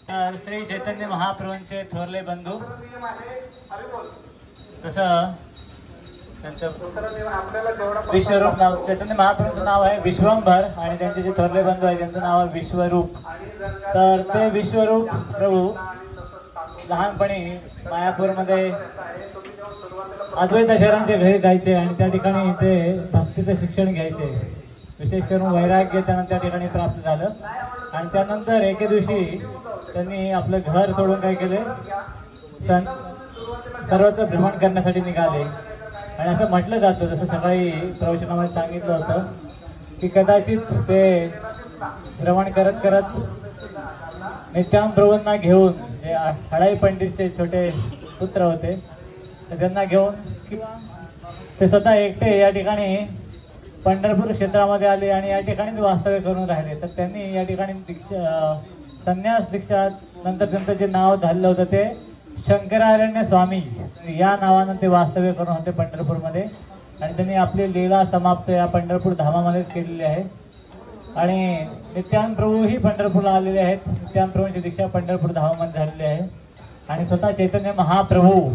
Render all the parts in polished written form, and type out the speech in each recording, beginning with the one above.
तर श्री चैतन्य महाप्रभूंचे थोरले बंधू तसं त्यांचं विश्वरूप नाव, चैतन्य महाप्रभूंचं नाव आहे विश्वंभर आणि त्यांचे जे थोरले बंधू आहे त्यांचं नाव आहे विश्वरूप. तर ते विश्वरूप प्रभू लहानपणी मायापूरमध्ये अद्वैताचार्यांच्या घरी जायचे आणि त्या ठिकाणी ते भक्तीचं शिक्षण घ्यायचे. विशेष करून वैराग्य त्यांना त्या ठिकाणी प्राप्त झालं आणि त्यानंतर एके दिवशी त्यांनी आपलं घर सोडून काय केले, सर्वत्र भ्रमण करण्यासाठी निघाले. आणि असं म्हटलं जातं, जसं सकाळी प्रवचनामध्ये सांगितलं होतं की कदाचित ते भ्रमण करत करत नित्यानंद प्रभूंना घेऊन, जे हळाई पंडितचे छोटे पुत्र होते तर त्यांना घेऊन किंवा ते स्वतः एकटे या ठिकाणी पंढरपूर क्षेत्रामध्ये आले आणि या ठिकाणी वास्तव्य करून राहिले. तर त्यांनी या ठिकाणी संन्यास दीक्षा नंतर त्यांचं जे नाव झालं होतं ते शंकरारण्य स्वामी या नावानं ते वास्तव्य करून होते पंढरपूरमध्ये. आणि त्यांनी आपली लीला समाप्त या पंढरपूर धामामध्येच केलेली आहे. आणि नित्यानंद प्रभूही पंढरपूरला आलेले आहेत. नित्यानंद प्रभूंची दीक्षा पंढरपूर धामामध्ये झालेली आहे. आणि स्वतः चैतन्य महाप्रभू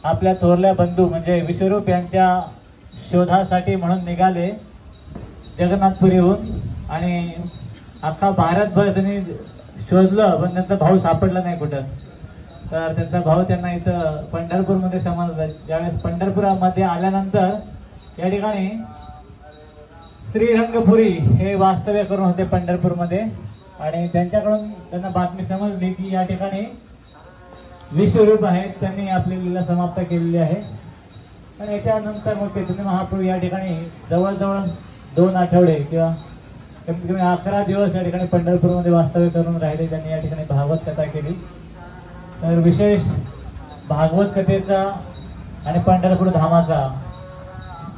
आपल्या थोरल्या बंधू म्हणजे विश्वरूप यांच्या शोधासाठी म्हणून निघाले जगन्नाथपुरीहून. आणि अख्खा भारतभर त्यांनी शोधलं पण त्यांचा भाऊ सापडला नाही कुठं. तर त्यांचा भाऊ त्यांना इथं पंढरपूरमध्ये समजला. ज्यावेळेस पंढरपुरामध्ये आल्यानंतर या ठिकाणी श्रीरंगपुरी हे वास्तव्य करून होते पंढरपूरमध्ये. आणि त्यांच्याकडून त्यांना बातमी समजली की या ठिकाणी विश्वरूप आहेत, त्यांनी आपली लीला समाप्त केलेली आहे. आणि याच्यानंतर मग चैतन्य महाप्रभू या ठिकाणी जवळजवळ 2 आठवडे किंवा कमीत कमी 11 दिवस या ठिकाणी पंढरपूरमध्ये वास्तव्य करून राहिले. त्यांनी या ठिकाणी भागवत कथा केली. तर विशेष भागवत कथेचा आणि पंढरपूर धामाचा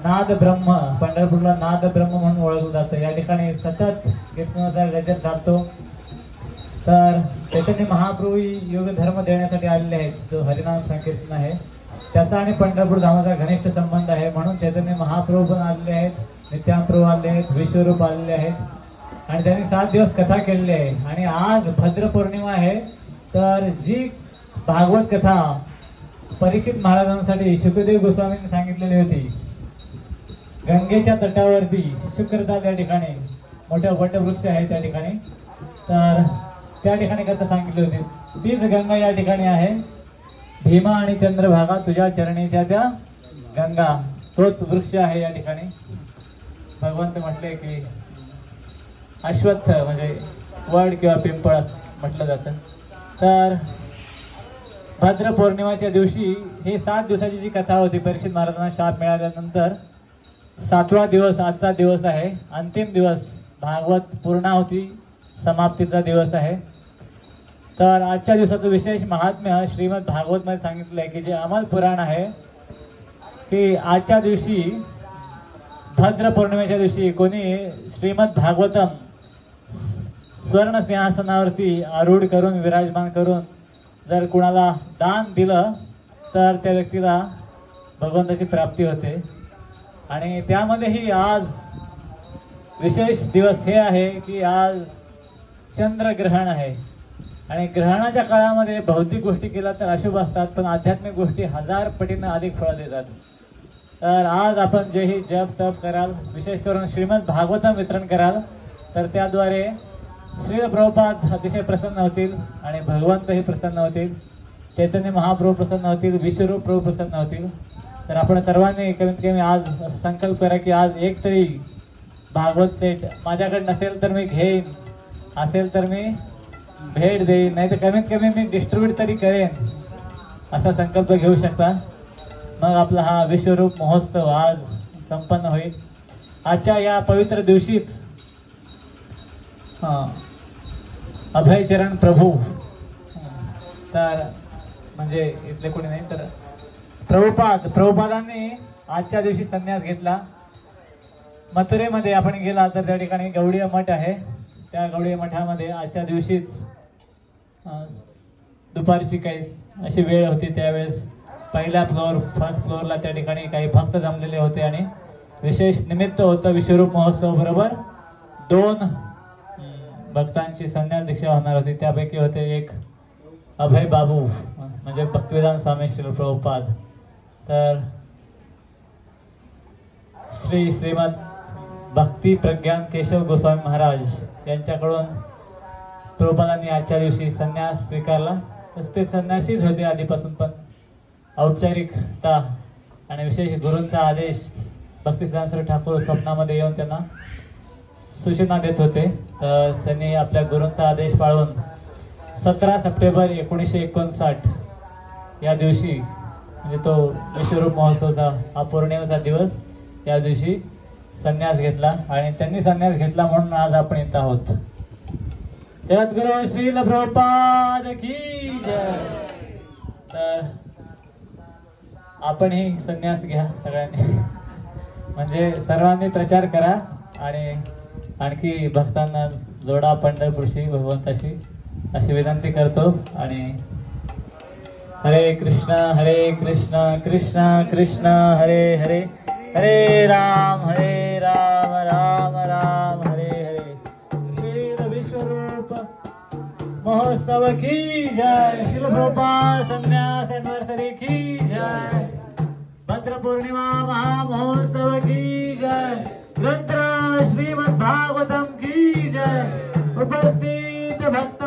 नाद ब्रह्म, पंढरपूरला नाद ब्रह्म म्हणून ओळखलं जातं. या ठिकाणी सतत कीर्तनाचा गजर चालतो. तर चैतन्य महाप्रभू योग धर्म देण्यासाठी आलेले आहेत. जो हरिनाम संकीर्तन आहे त्याचा आणि पंढरपूर धामाचा घनिष्ठ संबंध आहे. म्हणून चैतन्य महाप्रभू पण आलेले आहेत, नित्यानंद प्रभू आलेले आहेत, विश्वरूप आलेले आहेत आणि त्यांनी 7 दिवस कथा केलेली आहे. आणि आज भद्र पौर्णिमा आहे. तर जी भागवत कथा परीक्षित महाराजांसाठी शुकदेव गोस्वामींनी सांगितलेली होती, गंगेच्या तटावरती शुक्रताल या ठिकाणी मोठा वटवृक्ष आहे त्या ठिकाणी, तर त्या ठिकाणी कथा सांगितली होती. तीच गंगा या ठिकाणी आहे. भीमा आणि चंद्रभागा तुझ्या चरणीच्या त्या गंगा, तोच वृक्ष आहे या ठिकाणी. भगवंत म्हटले की अश्वत्थ म्हणजे वड किंवा पिंपळ म्हटलं जातं. तर भद्र पौर्णिमाच्या दिवशी ही 7 दिवसाची जी कथा होती, परीक्षित महाराजांना शाप मिळाल्यानंतर 7वा दिवस आजचा दिवस आहे. अंतिम दिवस, भागवत पूर्णाहुती समाप्तीचा दिवस आहे. तर आजच्या दिवसाचं विशेष महात्म्य श्रीमद भागवत मध्ये सांगितलं आहे की जे अमल पुराण आहे की आजच्या दिवशी भद्र पौर्णिमेच्या दिवशी कोणी श्रीमद भागवतम स्वर्ण सिंहासनावरती आरूढ करून विराजमान करून जर कुणाला दान दिलं तर त्या व्यक्तीला भगवंताची प्राप्ती होते. आणि त्यामध्येही आज विशेष दिवस हे आहे की आज चंद्रग्रहण आहे. आणि ग्रहणाच्या काळामध्ये भौतिक गोष्टी केल्या तर अशुभ असतात, पण आध्यात्मिक गोष्टी 1000 पटीने अधिक फळ देतात. तर आज आपण जेही जप तप कराल, विशेष करून श्रीमद भागवतम वितरण कराल, तर त्याद्वारे श्री प्रभुपाद अतिशय प्रसन्न होतील आणि भगवंतही प्रसन्न होतील, चैतन्य महाप्रभू प्रसन्न होतील, विश्वरूप प्रभू प्रसन्न होतील. तर आपण सर्वांनी कमीत कमी आज संकल्प करा की आज एक तरी भागवत सेट माझ्याकडे नसेल तर मी घेईन, असेल तर मी भेट देईन, नाही तर कमीत कमी मी डिस्ट्रीब्यूट तरी करेन, असा संकल्प घेऊ शकता. मग आपला हा विश्वरूप महोत्सव आज संपन्न होईल. आजच्या या पवित्र दिवशीच अभयचरण प्रभू, तर म्हणजे इथले कोणी नाही तर प्रभुपादांनी आजच्या दिवशी संन्यास घेतला. मथुरेमध्ये आपण गेला तर त्या ठिकाणी गौडीय मठ आहे. त्या गौडीय मठामध्ये आजच्या दिवशीच दुपारची काही अशी वेळ होती, त्यावेळेस पहिल्या फर्स्ट फ्लोअरला त्या ठिकाणी काही भक्त जमलेले होते आणि विशेष निमित्त होतं विश्वरूप महोत्सव बरोबर 2 भक्तांची संन्यास दीक्षा होणार होती, त्यापैकी होते एक अभय बाबू म्हणजे भक्तिवेदांत स्वामी श्रील प्रभुपाद. तर श्रीमद भक्ती प्रज्ञान केशव गोस्वामी महाराज यांच्याकडून प्रभुपादांनी आजच्या दिवशी संन्यास स्वीकारला. तसे ते संन्यासीच होते आधीपासून, पण औपचारिकता आणि विशेष गुरूंचा आदेश भक्तिसिद्धांत ठाकूर स्वप्नामध्ये येऊन त्यांना सूचना देत होते. तर त्यांनी आपल्या गुरूंचा आदेश पाळून 17 सप्टेंबर 1959 या दिवशी म्हणजे तो विश्वरूप महोत्सवाचा हा पौर्णिमेचा दिवस, या दिवशी संन्यास घेतला. आणि त्यांनी संन्यास घेतला म्हणून आज आपण इथं आहोत. जगद्गुरु श्रील प्रभुपाद की जय. तर आपणही संन्यास घ्या सगळ्यांनी, म्हणजे सर्वांनी प्रचार करा आणि आणखी भक्तांना जोडा पंढरपूरशी, भगवंताशी, अशी विनंती करतो. आणि हरे कृष्ण कृष्ण कृष्ण हरे हरे, हरे राम राम राम हरे हरे. श्री विश्वरूप महोत्सव की जय. श्रील प्रभुपाद संन्यास एनिवर्सरी की जय. भद्र पूर्णिमा महामहोत्सव की जय. ग्रंथ श्रीमद् भागवतम की जय. उपस्थित भक्त